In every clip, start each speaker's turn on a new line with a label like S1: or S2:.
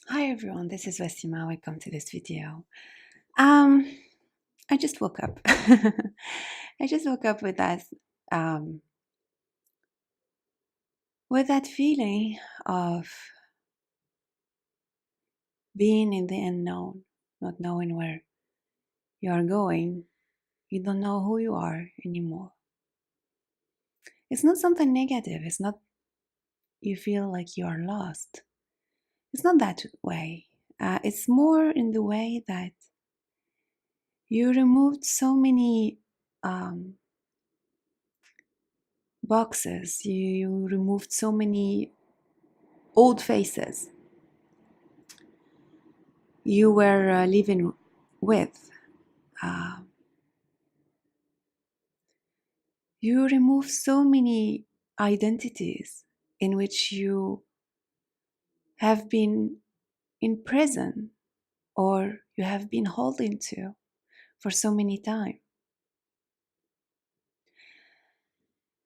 S1: Hi everyone, this is Ouassima. Welcome to this video. Um, I just woke up. I just woke up um, with that feeling of being in the unknown, not knowing where you are going. You don't know who you are anymore. It's not something negative. It's not you feel like you are lost. It's not that way. It's more in the way that you removed so many um, boxes. You removed so many old faces you were living with. Uh, you remove so many identities in which you have been in prison or you have been holding to for so many time.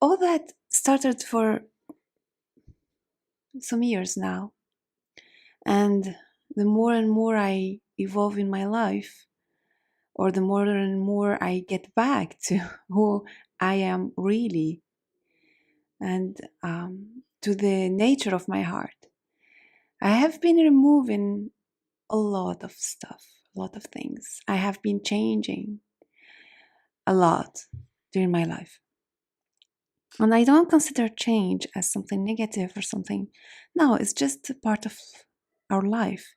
S1: All that started for some years now, and the more and more I evolve in my life, or the more and more I get back to who I am really, and to the nature of my heart. I have been removing a lot of stuff, a lot of things. I have been changing a lot during my life. And I don't consider change as something negative or something. No, it's just a part of our life.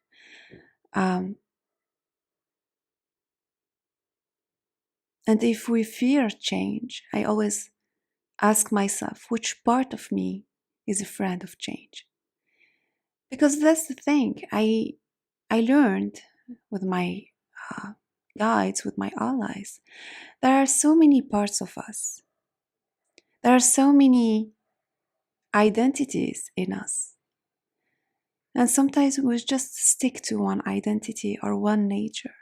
S1: Um, and if we fear change, I always ask myself which part of me is afraid of change. Because that's the thing. I learned with my uh, guides, with my allies, there are so many parts of us. There are so many identities in us. And sometimes we just stick to one identity or one nature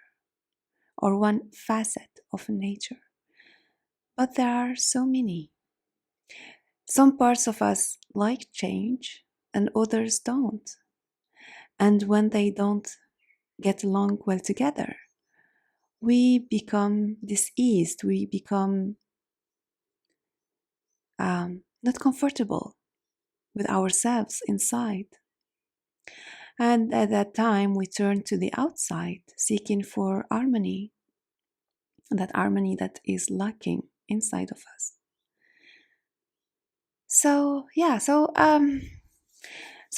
S1: or one facet of nature. But there are so many. Some parts of us like change and others don't. And when they don't get along well together, we become diseased, we become not comfortable with ourselves inside. And at that time, we turn to the outside, seeking for harmony, that harmony that is lacking inside of us. So, yeah, so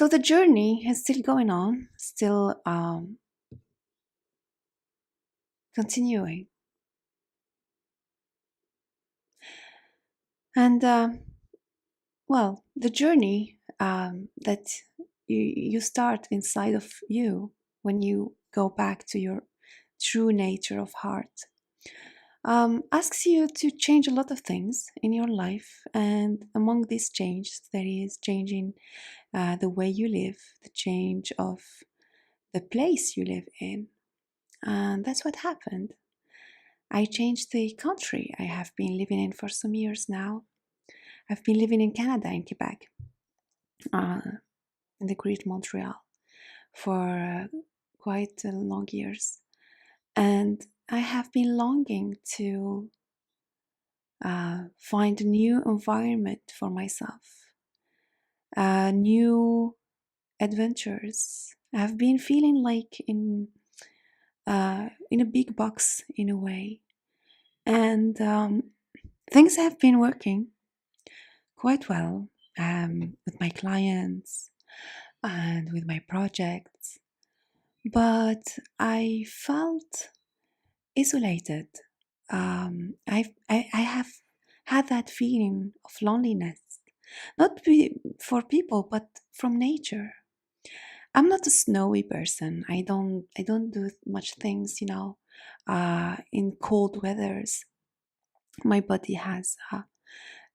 S1: the journey is still going on, still continuing. And well, the journey that you start inside of you when you go back to your true nature of heart asks you to change a lot of things in your life. And among these changes, there is changing the way you live, the change of the place you live in. And that's what happened. I changed the country I have been living in for some years now. I've been living in Canada, in Quebec, uh, in the Great Montreal, for quite long years. And I have been longing to find a new environment for myself, new adventures. I've been feeling like in a big box in a way, and things have been working quite well with my clients and with my projects, but I felt isolated. I have had that feeling of loneliness, not for people, but from nature. I'm not a snowy person. I don't do much things, in cold weathers. My body has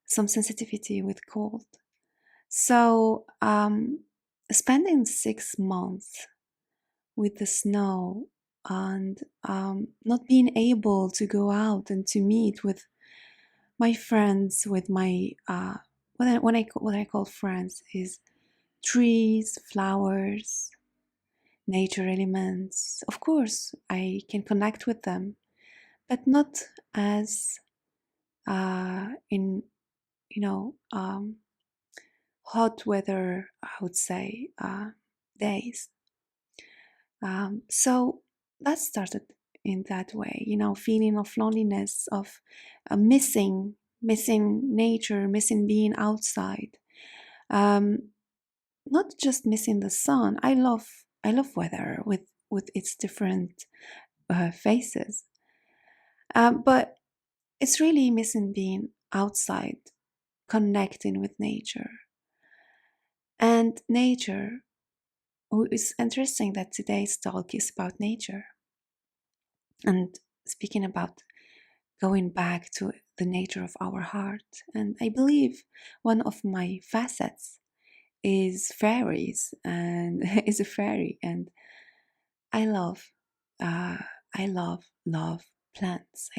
S1: some sensitivity with cold. So, spending 6 months with the snow and not being able to go out and to meet with my friends, with my what I call friends is trees, flowers, nature elements. Of course, I can connect with them, but not as in you know hot weather, I would say, days. So that started in that way, feeling of loneliness, of missing nature, missing being outside. Um, Not just missing the sun. I love weather with its different faces, but it's really missing being outside, connecting with nature. And nature, it's interesting that today's talk is about nature and speaking about going back to the nature of our heart. And I believe one of my facets is fairies and is a fairy. And I love, uh, love plants.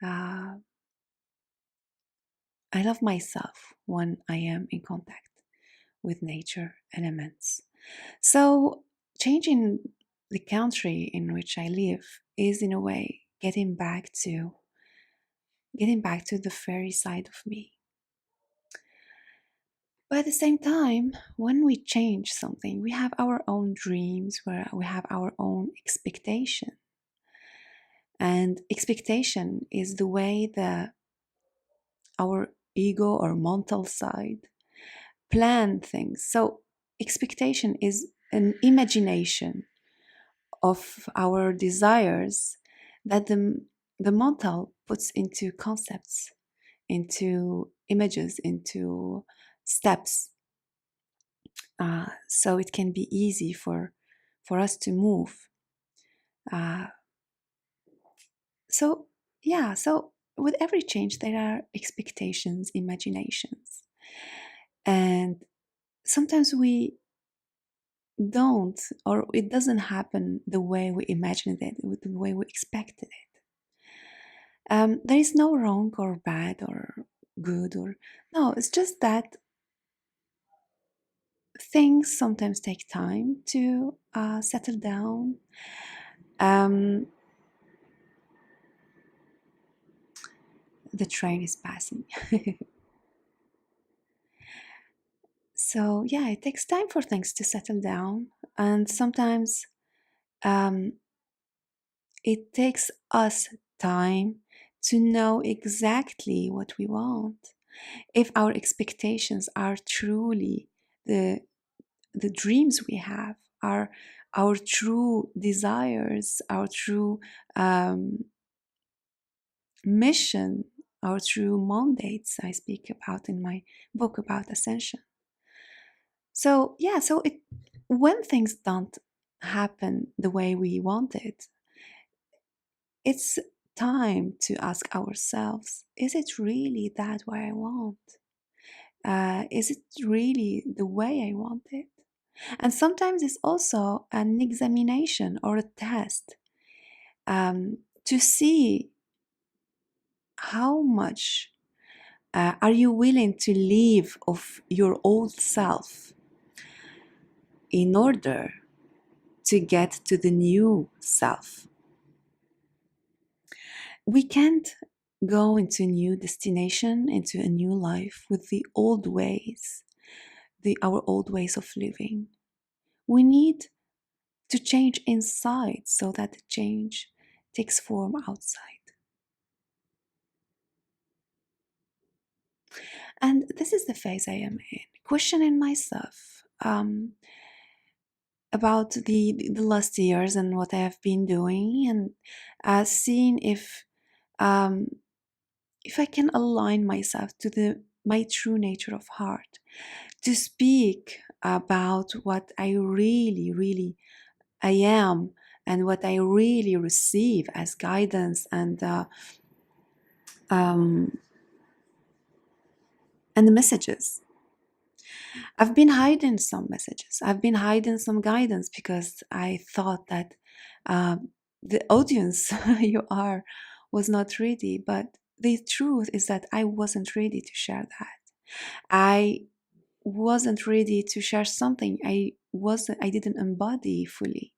S1: Uh, I love myself when I am in contact with nature elements. So changing the country in which I live is in a way getting back to the fairy side of me. But at the same time, when we change something, we have our own dreams, where we have our own expectation. And expectation is the way that our ego or mental side plan things. So expectation is an imagination of our desires that the mental puts into concepts, into images, into steps, so it can be easy for us to move. Uh, so yeah, so with every change there are expectations, imaginations, and sometimes we don't, or it doesn't happen the way we imagined it, the way we expected it. There is no wrong or bad or good, or no, it's just that things sometimes take time to settle down. Um, the train is passing. So, yeah, it takes time for things to settle down. And sometimes um, it takes us time to know exactly what we want. If our expectations are truly the, the dreams we have, our true desires, our true mission, our true mandates, I speak about in my book about Ascension. So, yeah, so when things don't happen the way we wanted, it's time to ask ourselves, is it really that what I want? Is it really the way I want it? And sometimes it's also an examination or a test, to see how much are you willing to leave of your old self in order to get to the new self. We can't go into a new destination, into a new life with the old ways, our old ways of living. We need to change inside so that the change takes form outside. And this is the phase I am in, questioning myself about the last years and what I have been doing, and seeing um, if I can align myself to my true nature of heart, to speak about what I really, really I am, and what I really receive as guidance um, and the messages. I've been hiding some messages. I've been hiding some guidance because I thought that the audience you are was not ready. But the truth is that I wasn't ready to share that. I wasn't ready to share something I didn't embody fully.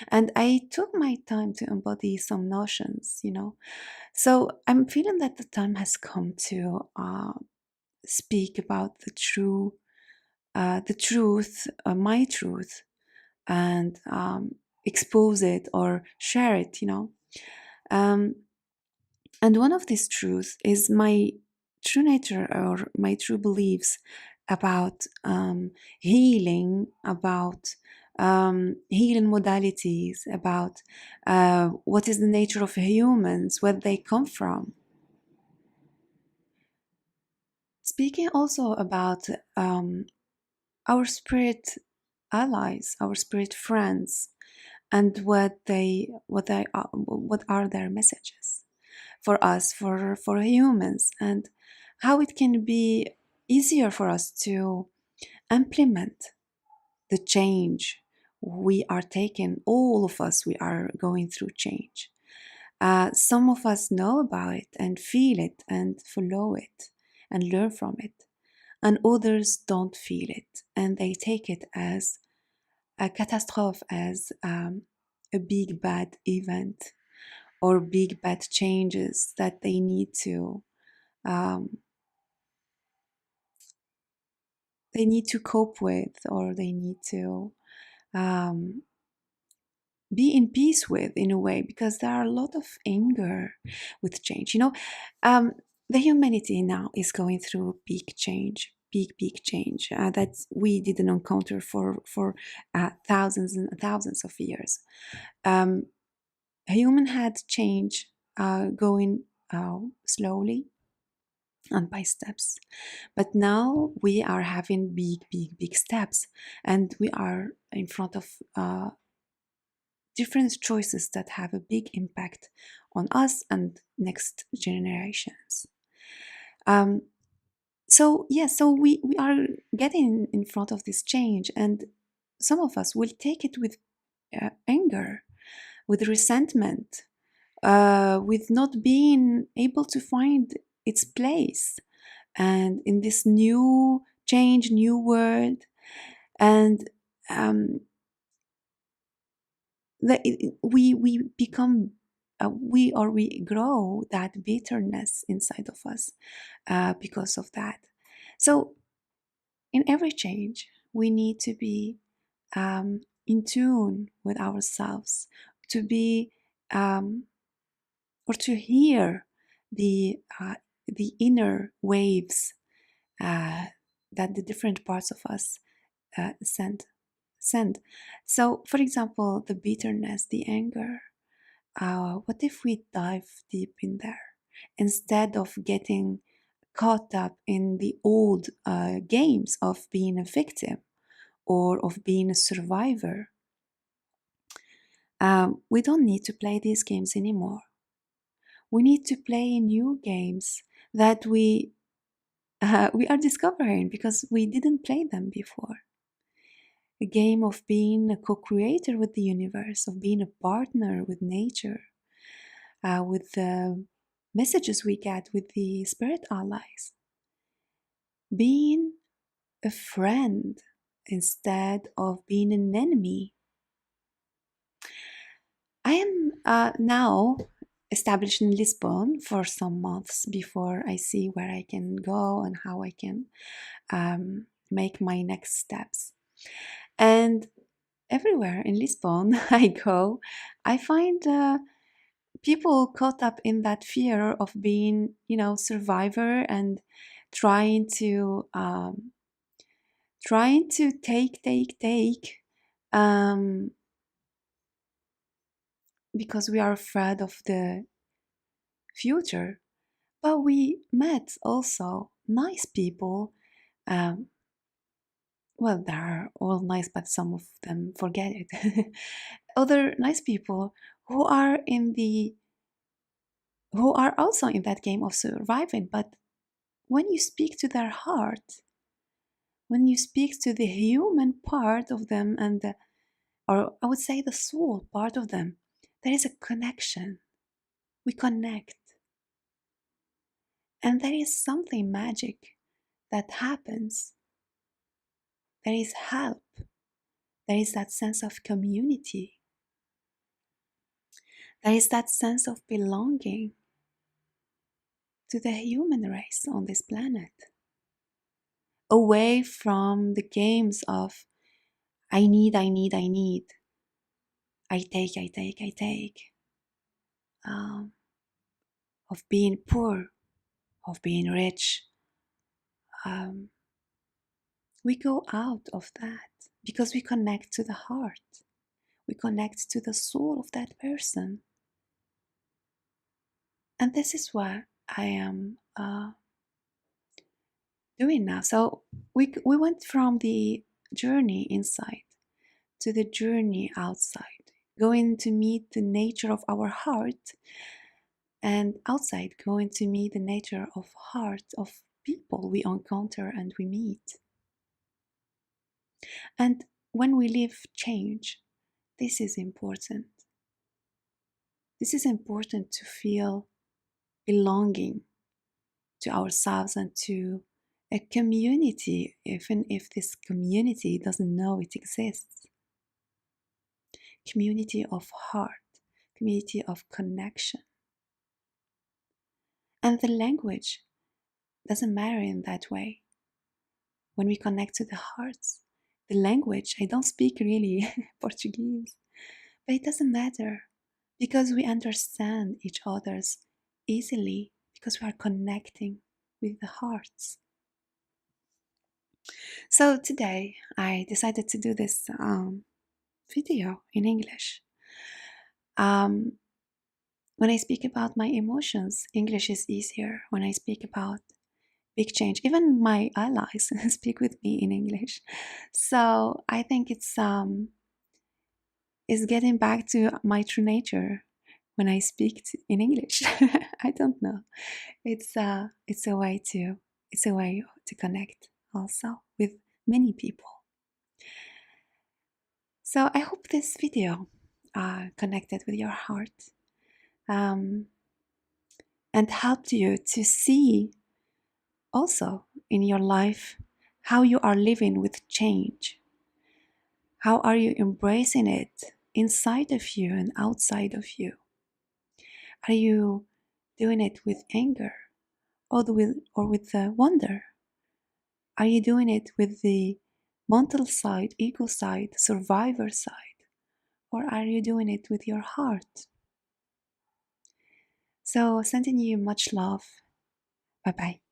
S1: And I took my time to embody some notions, So I'm feeling that the time has come to speak about the truth, my truth, and expose it or share it, Um, and one of these truths is my true nature or my true beliefs about healing, about healing modalities, about what is the nature of humans, where they come from. Speaking also about our spirit allies, our spirit friends, and what are their messages for us, for humans, and how it can be easier for us to implement the change we are taking. All of us, we are going through change. Some of us know about it and feel it and follow it and learn from it, and others don't feel it and they take it as a catastrophe, as a big bad event or big bad changes that um, they need to cope with, or they need to um, be in peace with, in a way, because there are a lot of anger with change. Um, the humanity now is going through big change, big change that we didn't encounter for thousands and thousands of years. Um, Human had change going slowly and by steps, but now we are having big steps, and we are in front of different choices that have a big impact on us and next generations. Um, so we are getting in front of this change, and some of us will take it with anger, with resentment, with not being able to find its place and in this new change, new world. And um, we become we grow that bitterness inside of us because of that. So in every change we need to be in tune with ourselves, to be um, or to hear the inner waves uh, that the different parts of us send. So, for example, the bitterness, the anger. What if we dive deep in there instead of getting caught up in the old games of being a victim or of being a survivor? We don't need to play these games anymore. We need to play new games that we are discovering because we didn't play them before. A game of being a co-creator with the universe, of being a partner with nature, with the messages we get with the spirit allies, being a friend instead of being an enemy. I am now established in Lisbon for some months before I see where I can go and how I can make my next steps. And everywhere in Lisbon I go, I find people caught up in that fear of being, survivor and trying to take, um, because we are afraid of the future. But we met also nice people. Um, well, they're all nice, but some of them forget it. Other nice people who are who are also in that game of surviving. But when you speak to their heart, when you speak to the human part of them or I would say the soul part of them, there is a connection. We connect. And there is something magic that happens there is help, there is that sense of community, there is that sense of belonging to the human race on this planet, away from the games of I need, I need, I need, I take, of being poor, of being rich. Um, we go out of that because we connect to the heart, we connect to the soul of that person. And this is what I am doing now. So we went from the journey inside to the journey outside, going to meet the nature of our heart, and outside going to meet the nature of heart of people we encounter and we meet. And when we live change, this is important. This is important to feel belonging to ourselves and to a community, even if this community doesn't know it exists. Community of heart, community of connection. And the language doesn't matter in that way. When we connect to the hearts, the language, I don't speak really Portuguese, but it doesn't matter because we understand each other's easily because we are connecting with the hearts. So today I decided to do this video in English. When I speak about my emotions, English is easier. When I speak about big change, even my allies speak with me in English. So I think it's getting back to my true nature when I speak in English. I don't know. It's a way to connect also with many people. So I hope this video connected with your heart and helped you to see also in your life how you are living with change. How are you embracing it inside of you and outside of you? Are you doing it with anger or with wonder? Are you doing it with the mental side, ego side, survivor side? Or are you doing it with your heart? So sending you much love. Bye bye.